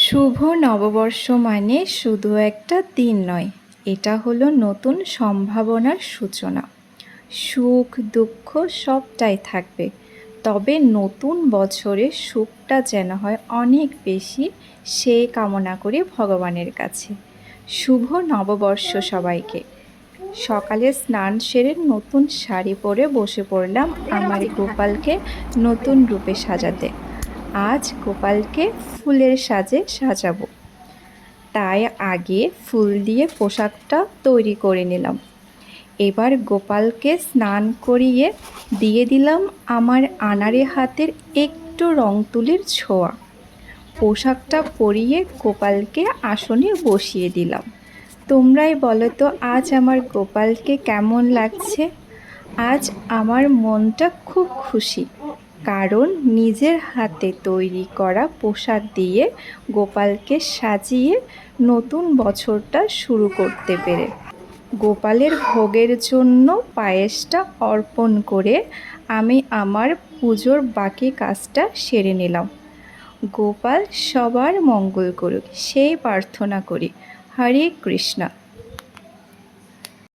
শুভ নববর্ষ মানে শুধু একটা দিন নয়, এটা হলো নতুন সম্ভাবনার সূচনা। সুখ দুঃখ সবটাই থাকবে, তবে নতুন বছরে সুখটা যেন হয় অনেক বেশি, সেই কামনা করি ভগবানের কাছে। শুভ নববর্ষ সবাইকে। সকালে স্নান সেরে নতুন শাড়ি পরে বসে পড়লাম আমার গোপালকে নতুন রূপে সাজাতে। আজ গোপালকে ফুলের সাজে সাজাবো, তাই আগে ফুল দিয়ে পোশাকটা তৈরি করে নিলাম। এবার গোপালকে স্নান করিয়ে দিয়ে দিলাম আমার আনাড়ি হাতের একটু রং তুলির ছোঁয়া। পোশাকটা পরিয়ে গোপালকে আসনে বসিয়ে দিলাম। তোমরাই বলো তো আজ আমার গোপালকে কেমন লাগছে? আজ আমার মনটা খুব খুশি, কারণ নিজের হাতে তৈরি করা পোশাক দিয়ে গোপালকে সাজিয়ে নতুন বছরটা শুরু করতে পেরে। গোপালের ভোগের জন্য পায়েসটা অর্পণ করে আমি আমার পুজোর বাকি কাজটা সেরে নিলাম। গোপাল সবার মঙ্গল করুক সেই প্রার্থনা করি। হরে কৃষ্ণা।